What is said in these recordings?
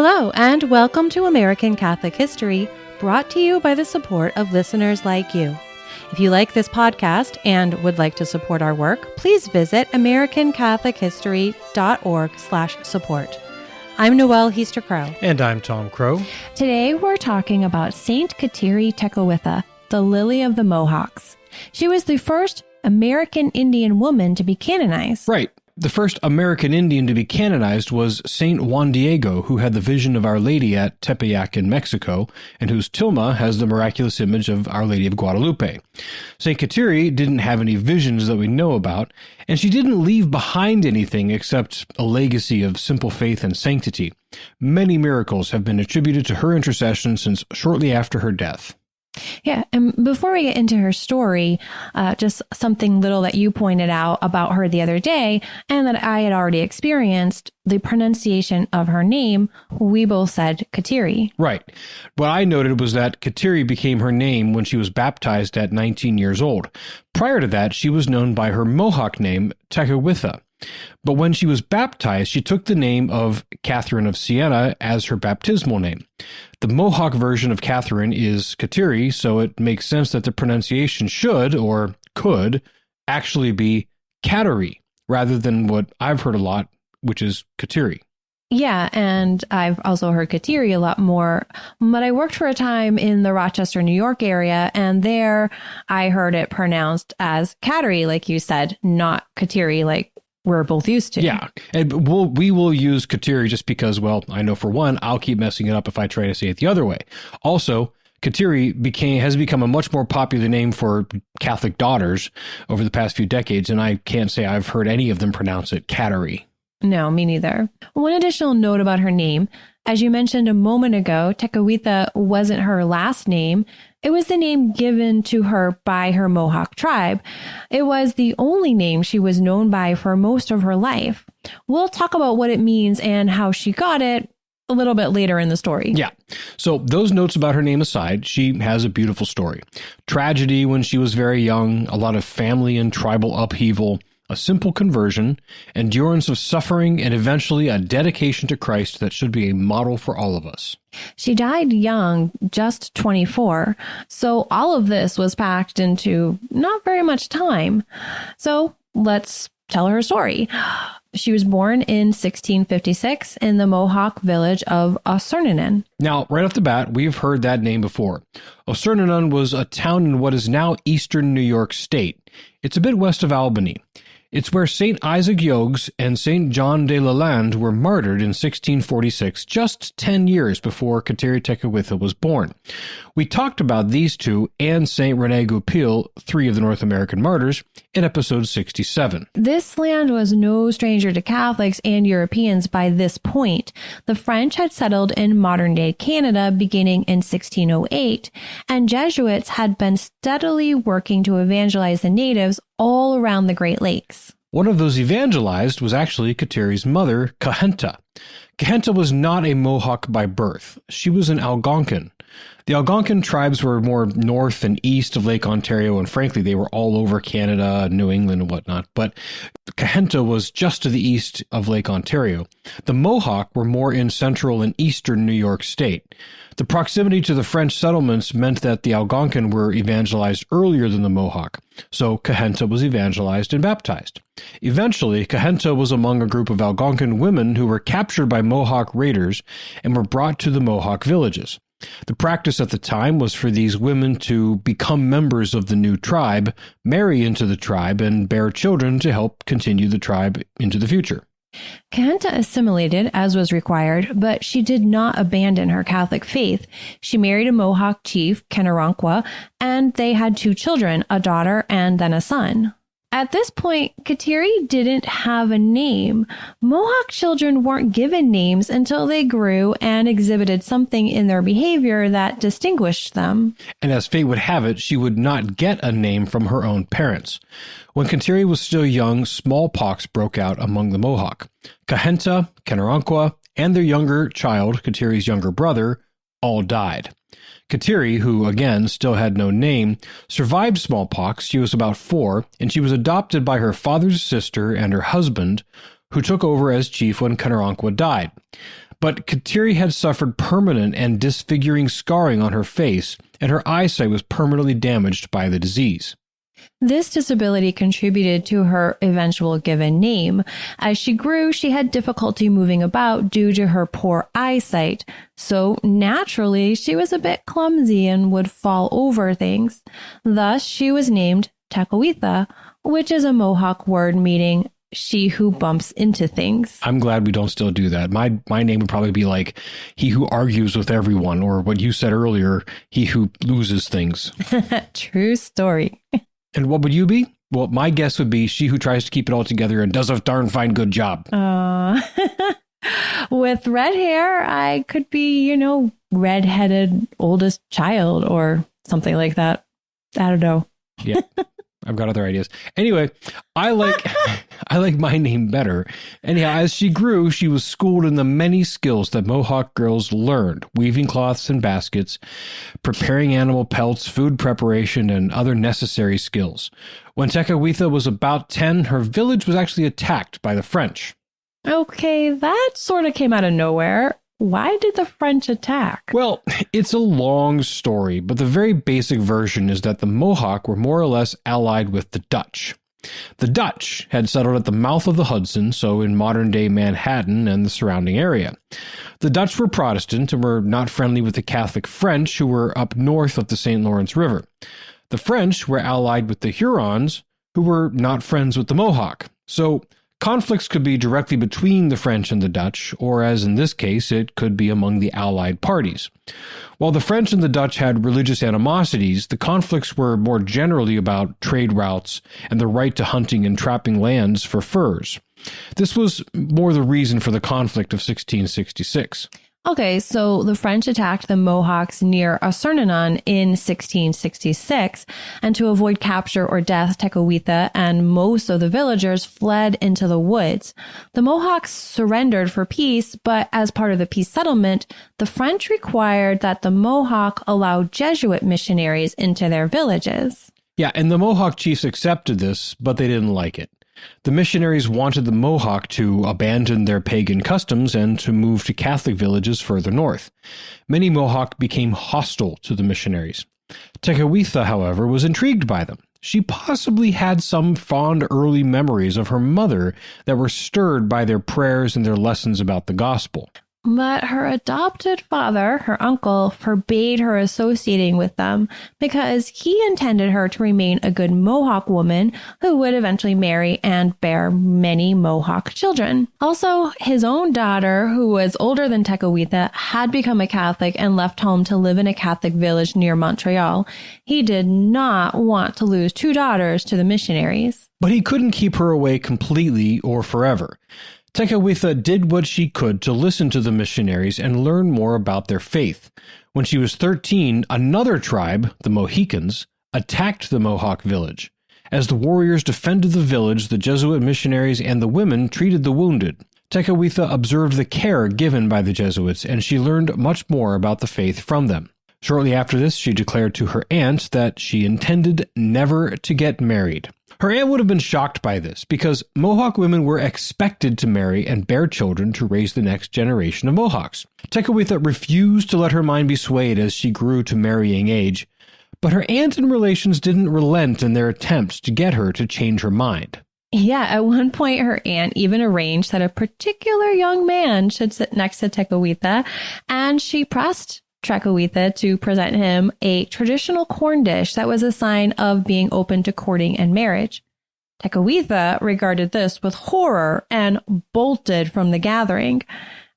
Hello, and welcome to American Catholic History, brought to you by the support of listeners like you. If you like this podcast and would like to support our work, please visit americancathochistory.org/support. I'm Noelle Heaster-Crow. And I'm Tom Crow. Today we're talking about Saint Kateri Tekakwitha, the Lily of the Mohawks. She was the first American Indian woman to be canonized. Right. The first American Indian to be canonized was Saint Juan Diego, who had the vision of Our Lady at Tepeyac in Mexico, and whose tilma has the miraculous image of Our Lady of Guadalupe. Saint Kateri didn't have any visions that we know about, and she didn't leave behind anything except a legacy of simple faith and sanctity. Many miracles have been attributed to her intercession since shortly after her death. Yeah, and before we get into her story, just something little that you pointed out about her the other day, and that I had already experienced, the pronunciation of her name, we both said Kateri. Right. What I noted was that Kateri became her name when she was baptized at 19 years old. Prior to that, she was known by her Mohawk name, Tekakwitha. But when she was baptized, she took the name of Catherine of Siena as her baptismal name. The Mohawk version of Catherine is Kateri, so it makes sense that the pronunciation should, or could, actually be Kateri, rather than what I've heard a lot, which is Kateri. Yeah, and I've also heard Kateri a lot more, but I worked for a time in the Rochester, New York area, and there I heard it pronounced as Kateri, like you said, not Kateri, like we're both used to. Yeah, and we will use Kateri just because, well, I know for one, I'll keep messing it up if I try to say it the other way. Also, Kateri has become a much more popular name for Catholic daughters over the past few decades, and I can't say I've heard any of them pronounce it Kateri. No, me neither. One additional note about her name, as you mentioned a moment ago, Tekakwitha wasn't her last name. It was the name given to her by her Mohawk tribe. It was the only name she was known by for most of her life. We'll talk about what it means and how she got it a little bit later in the story. Yeah. So those notes about her name aside, she has a beautiful story. Tragedy when she was very young, a lot of family and tribal upheaval, a simple conversion, endurance of suffering, and eventually a dedication to Christ that should be a model for all of us. She died young, just 24, so all of this was packed into not very much time. So let's tell her story. She was born in 1656 in the Mohawk village of Ossernenon. Now, right off the bat, we've heard that name before. Ossernenon was a town in what is now eastern New York State. It's a bit west of Albany. It's where St. Isaac Jogues and St. John de Lalande were martyred in 1646, just 10 years before Kateri Tekakwitha was born. We talked about these two and St. Rene Goupil, three of the North American martyrs, in episode 67. This land was no stranger to Catholics and Europeans by this point. The French had settled in modern-day Canada beginning in 1608, and Jesuits had been steadily working to evangelize the natives all around the Great Lakes. One of those evangelized was actually Kateri's mother, Kahenta. Kahenta was not a Mohawk by birth. She was an Algonquin. The Algonquin tribes were more north and east of Lake Ontario, and frankly, they were all over Canada, New England, and whatnot. But Kahenta was just to the east of Lake Ontario. The Mohawk were more in central and eastern New York State. The proximity to the French settlements meant that the Algonquin were evangelized earlier than the Mohawk, so Kahenta was evangelized and baptized. Eventually, Kahenta was among a group of Algonquin women who were captured by Mohawk raiders and were brought to the Mohawk villages. The practice at the time was for these women to become members of the new tribe, marry into the tribe, and bear children to help continue the tribe into the future. Kahenta assimilated, as was required, but she did not abandon her Catholic faith. She married a Mohawk chief, Kahnawake, and they had 2 children, a daughter and then a son. At this point, Kateri didn't have a name. Mohawk children weren't given names until they grew and exhibited something in their behavior that distinguished them. And as fate would have it, she would not get a name from her own parents. When Kateri was still young, smallpox broke out among the Mohawk. Kahenta, Kahnawake, and their younger child, Kateri's younger brother, all died. Kateri, who again still had no name, survived smallpox. She was about 4, and she was adopted by her father's sister and her husband, who took over as chief when Kahnawake died. But Kateri had suffered permanent and disfiguring scarring on her face, and her eyesight was permanently damaged by the disease. This disability contributed to her eventual given name. As she grew, she had difficulty moving about due to her poor eyesight. So naturally, she was a bit clumsy and would fall over things. Thus, she was named Tekakwitha, which is a Mohawk word meaning she who bumps into things. I'm glad we don't still do that. My name would probably be like he who argues with everyone, or what you said earlier, he who loses things. True story. And what would you be? Well, my guess would be she who tries to keep it all together and does a darn fine good job. With red hair, I could be, redheaded oldest child or something like that. I don't know. Yeah, I've got other ideas. Anyway, I like my name better. Anyhow, as she grew, she was schooled in the many skills that Mohawk girls learned: weaving cloths and baskets, preparing animal pelts, food preparation, and other necessary skills. When Tekakwitha was about 10, her village was actually attacked by the French. Okay, that sort of came out of nowhere. Why did the French attack? Well, it's a long story, but the very basic version is that the Mohawk were more or less allied with the Dutch. The Dutch had settled at the mouth of the Hudson, so in modern-day Manhattan and the surrounding area. The Dutch were Protestant and were not friendly with the Catholic French, who were up north of the St. Lawrence River. The French were allied with the Hurons, who were not friends with the Mohawk. So conflicts could be directly between the French and the Dutch, or as in this case, it could be among the allied parties. While the French and the Dutch had religious animosities, the conflicts were more generally about trade routes and the right to hunting and trapping lands for furs. This was more the reason for the conflict of 1666. Okay, so the French attacked the Mohawks near Asurnanon in 1666, and to avoid capture or death, Tekakwitha and most of the villagers fled into the woods. The Mohawks surrendered for peace, but as part of the peace settlement, the French required that the Mohawk allow Jesuit missionaries into their villages. Yeah, and the Mohawk chiefs accepted this, but they didn't like it. The missionaries wanted the Mohawk to abandon their pagan customs and to move to Catholic villages further north. Many Mohawk became hostile to the missionaries. Tekakwitha, however, was intrigued by them. She possibly had some fond early memories of her mother that were stirred by their prayers and their lessons about the gospel. But her adopted father, her uncle, forbade her associating with them because he intended her to remain a good Mohawk woman who would eventually marry and bear many Mohawk children. Also, his own daughter, who was older than Tekakwitha, had become a Catholic and left home to live in a Catholic village near Montreal. He did not want to lose two daughters to the missionaries. But he couldn't keep her away completely or forever. Tekakwitha did what she could to listen to the missionaries and learn more about their faith. When she was 13, another tribe, the Mohicans, attacked the Mohawk village. As the warriors defended the village, the Jesuit missionaries and the women treated the wounded. Tekakwitha observed the care given by the Jesuits, and she learned much more about the faith from them. Shortly after this, she declared to her aunt that she intended never to get married. Her aunt would have been shocked by this, because Mohawk women were expected to marry and bear children to raise the next generation of Mohawks. Tekakwitha refused to let her mind be swayed as she grew to marrying age, but her aunt and relations didn't relent in their attempts to get her to change her mind. Yeah, at one point her aunt even arranged that a particular young man should sit next to Tekakwitha, and she pressed Tekakwitha to present him a traditional corn dish that was a sign of being open to courting and marriage. Tekakwitha regarded this with horror and bolted from the gathering.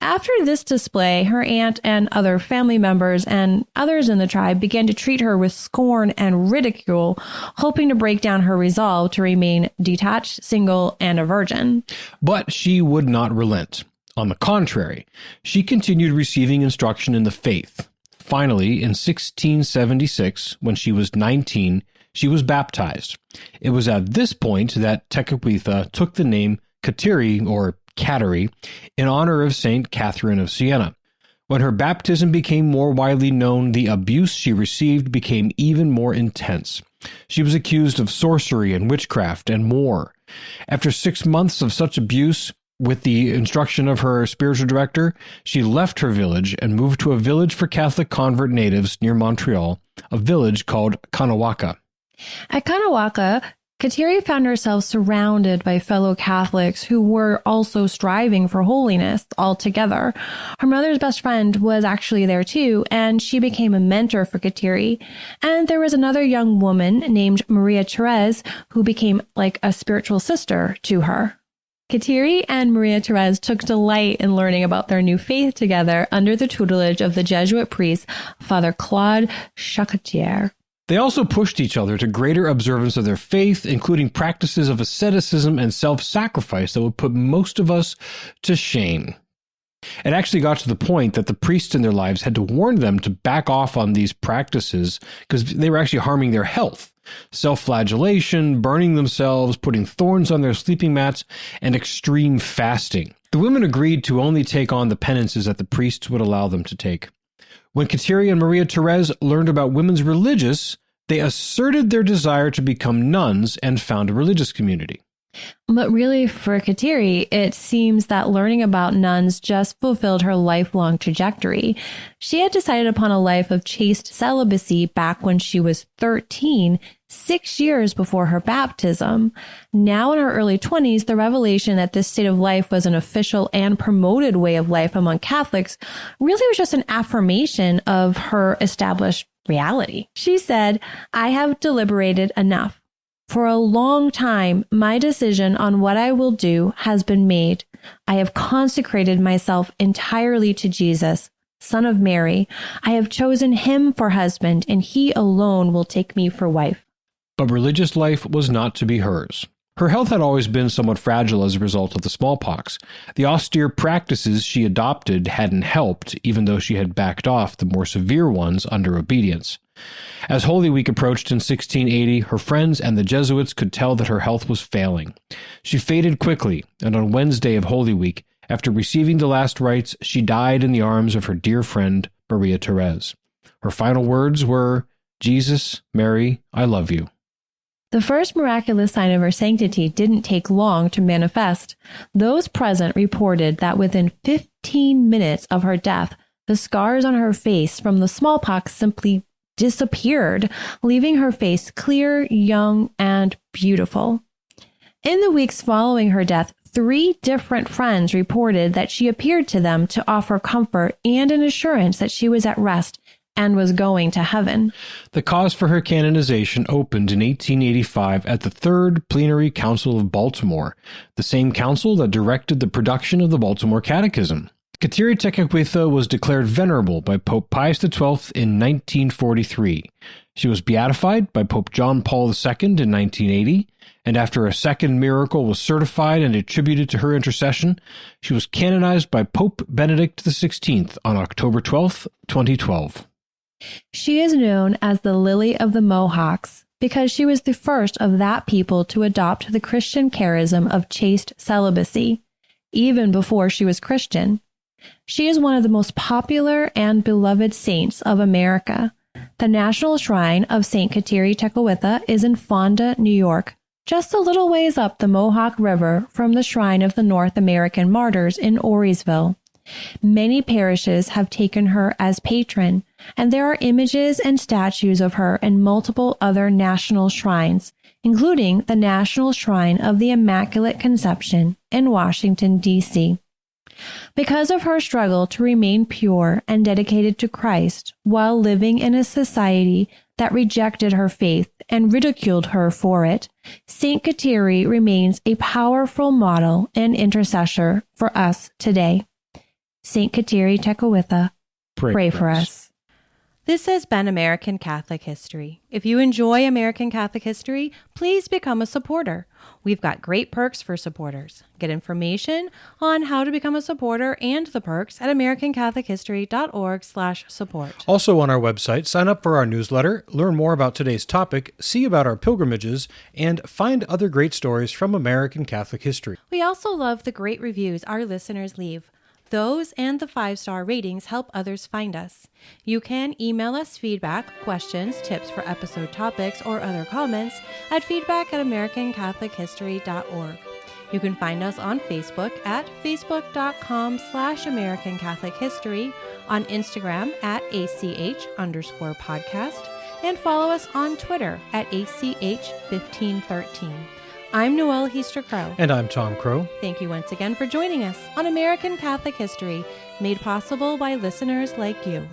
After this display, her aunt and other family members and others in the tribe began to treat her with scorn and ridicule, hoping to break down her resolve to remain detached, single, and a virgin. But she would not relent. On the contrary, she continued receiving instruction in the faith. Finally, in 1676, when she was 19, she was baptized. It was at this point that Tekakwitha took the name Kateri, or Kateri, in honor of Saint Catherine of Siena. When her baptism became more widely known, the abuse she received became even more intense. She was accused of sorcery and witchcraft and more. After 6 months of such abuse, With the instruction of her spiritual director, she left her village and moved to a village for Catholic convert natives near Montreal, a village called Kahnawake. At Kahnawake, Kateri found herself surrounded by fellow Catholics who were also striving for holiness altogether. Her mother's best friend was actually there too, and she became a mentor for Kateri. And there was another young woman named Maria Therese who became like a spiritual sister to her. Kateri and Maria Therese took delight in learning about their new faith together under the tutelage of the Jesuit priest, Father Claude Chacatier. They also pushed each other to greater observance of their faith, including practices of asceticism and self-sacrifice that would put most of us to shame. It actually got to the point that the priests in their lives had to warn them to back off on these practices because they were actually harming their health. Self-flagellation, burning themselves, putting thorns on their sleeping mats, and extreme fasting. The women agreed to only take on the penances that the priests would allow them to take. When Kateri and Maria Therese learned about women's religious, they asserted their desire to become nuns and found a religious community. But really, for Kateri, it seems that learning about nuns just fulfilled her lifelong trajectory. She had decided upon a life of chaste celibacy back when she was 13, 6 years before her baptism. Now in her early 20s, the revelation that this state of life was an official and promoted way of life among Catholics really was just an affirmation of her established reality. She said, "I have deliberated enough. For a long time, my decision on what I will do has been made. I have consecrated myself entirely to Jesus, Son of Mary. I have chosen him for husband, and he alone will take me for wife." But religious life was not to be hers. Her health had always been somewhat fragile as a result of the smallpox. The austere practices she adopted hadn't helped, even though she had backed off the more severe ones under obedience. As Holy Week approached in 1680, her friends and the Jesuits could tell that her health was failing. She faded quickly, and on Wednesday of Holy Week, after receiving the last rites, she died in the arms of her dear friend, Maria Therese. Her final words were, "Jesus, Mary, I love you." The first miraculous sign of her sanctity didn't take long to manifest. Those present reported that within 15 minutes of her death, the scars on her face from the smallpox simply disappeared, leaving her face clear, young, and beautiful. In the weeks following her death, 3 different friends reported that she appeared to them to offer comfort and an assurance that she was at rest and was going to heaven. The cause for her canonization opened in 1885 at the Third Plenary Council of Baltimore, the same council that directed the production of the Baltimore Catechism. Kateri Tekakwitha was declared venerable by Pope Pius XII in 1943. She was beatified by Pope John Paul II in 1980, and after a second miracle was certified and attributed to her intercession, she was canonized by Pope Benedict XVI on October 12, 2012. She is known as the Lily of the Mohawks because she was the first of that people to adopt the Christian charism of chaste celibacy, even before she was Christian. She is one of the most popular and beloved saints of America. The National Shrine of St. Kateri Tekakwitha is in Fonda, New York, just a little ways up the Mohawk River from the Shrine of the North American Martyrs in Orisville. Many parishes have taken her as patron, and there are images and statues of her in multiple other national shrines, including the National Shrine of the Immaculate Conception in Washington, D.C. Because of her struggle to remain pure and dedicated to Christ while living in a society that rejected her faith and ridiculed her for it, St. Kateri remains a powerful model and intercessor for us today. St. Kateri Tekakwitha, pray for us. This has been American Catholic History. If you enjoy American Catholic History, please become a supporter. We've got great perks for supporters. Get information on how to become a supporter and the perks at americancatholichistory.org/support. Also on our website, sign up for our newsletter, learn more about today's topic, see about our pilgrimages, and find other great stories from American Catholic history. We also love the great reviews our listeners leave. Those and the 5-star ratings help others find us. You can email us feedback, questions, tips for episode topics, or other comments at feedback@americancatholichistory.org. You can find us on Facebook at facebook.com/American Catholic History, on Instagram at ACH_podcast, and follow us on Twitter at ACH1513. I'm Noelle Heaster-Crow. And I'm Tom Crow. Thank you once again for joining us on American Catholic History, made possible by listeners like you.